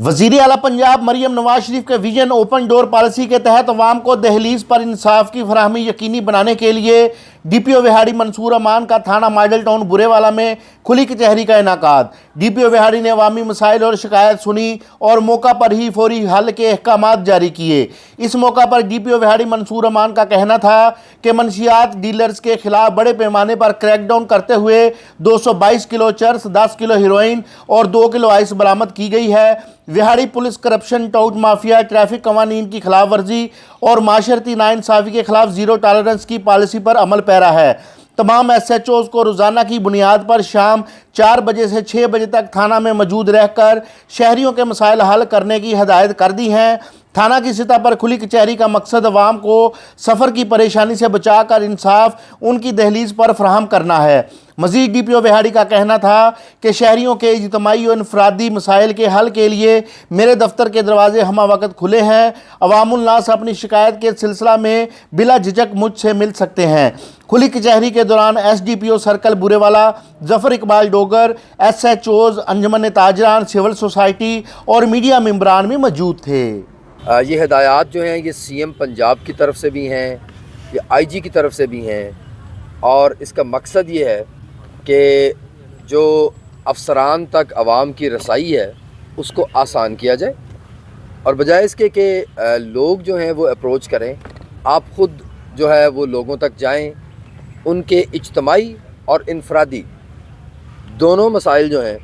वज़ीर आला पंजाब मरियम नवाज शरीफ के विजन ओपन डोर पॉलिसी के तहत अवाम को दहलीज पर इंसाफ की फराहमी यकीनी बनाने के लिए DPO विहाड़ी मंसूर अमान का थाना मॉडल टाउन बुरेवाला में खुली कचहरी का इनाकाद। DPO विहाड़ी ने अवामी मसाइल और शिकायत सुनी और मौका पर ही फौरी हल के अहकामात जारी किए। इस मौका पर DPO विहाड़ी मंसूर अमान का कहना था कि मनशियात डीलर्स के खिलाफ बड़े पैमाने पर क्रैकडाउन करते हुए 222 किलो चर्स, 10 किलो हीरोइन और 2 किलो आइस बरामद की गई है। Vehari police corruption, tout mafia, traffic कवानीन की खिलाफ वर्जी और माशरती नाइंसाफ़ी के खिलाफ ज़ीरो टॉलरेंस की पॉलिसी पर अमल पैरा है। तमाम SHOs को रोज़ाना की बुनियाद पर शाम 4 बजे से 6 बजे तक थाना में मौजूद रहकर शहरियों के मसाइल हल करने की हदायत कर दी हैं। थाना की सतह पर खुली कचहरी का मकसद अवाम को सफ़र की परेशानी से बचाकर इंसाफ उनकी दहलीज पर फराहम करना है। मज़ीद DPO विहाड़ी का कहना था कि शहरियों के इज्तिमाई और इनफरादी मसाइल के हल के लिए मेरे दफ्तर के दरवाजे हमा वक्त खुले हैं। अवामुल नास अपनी शिकायत के सिलसिला में बिला झिझक मुझसे मिल सकते हैं। खुली कचहरी के दौरान SDPO circle Burewala, Zafar Iqbal Dogar, SHOs, अंजमन ताजरान, सिविल सोसाइटी और मीडिया मेंबरान भी मौजूद थे। ये हिदायत जो हैं ये CM पंजाब की तरफ से भी हैं, ये IG की तरफ से भी हैं और इसका मकसद ये है कि जो अफसरान तक आवाम की रसाई है उसको आसान किया जाए और बजाय इसके कि लोग जो हैं वो अप्रोच करें, आप ख़ुद जो है वो लोगों तक जाएं, उनके इज्तिमाई और इनफरादी दोनों मसाइल जो हैं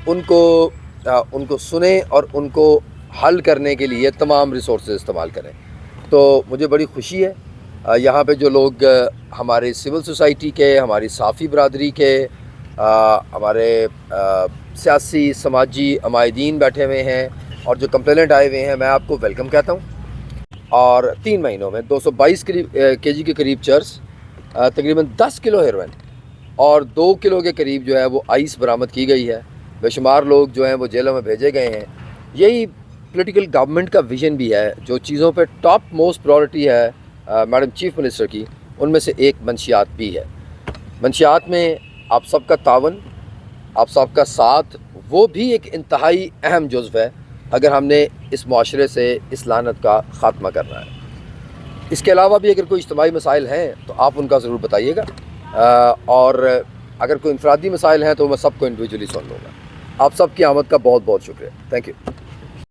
उनको सुने और उनको हल करने के लिए तमाम रिसोर्सेज इस्तेमाल करें। तो मुझे बड़ी खुशी है यहाँ पे जो लोग हमारे सिविल सोसाइटी के, हमारी साफ़ी बरादरी के, हमारे सियासी समाजी अमायदीन बैठे हुए हैं और जो कंप्लेनेंट आए हुए हैं, मैं आपको वेलकम कहता हूँ। और 3 महीनों में 222 kg के करीब चर्स, तकरीबन 10 किलो हेरोइन और 2 किलो के करीब जो है वो आइस बरामद की गई है। बेशुमार लोग जो हैं वो जेलों में भेजे गए हैं। यही पॉलिटिकल गवर्नमेंट का विज़न भी है। जो चीज़ों पे टॉप मोस्ट प्रायोरिटी है मैडम चीफ मिनिस्टर की, उनमें से एक मंशियात भी है। मंशियात में आप सबका तावन, आप सबका साथ, वो भी एक इंतहाई अहम जुज़्व है अगर हमने इस माशरे से इस लानत का ख़ात्मा करना है। इसके अलावा भी अगर कोई इज्तिमाई मसाइल हैं तो आप उनका ज़रूर बताइएगा और अगर कोई इनफरादी मसाइल हैं तो मैं सबको इंडिविजुअली सुन लूँगा। आप सबकी आमद का बहुत बहुत शुक्रिया। Thank you.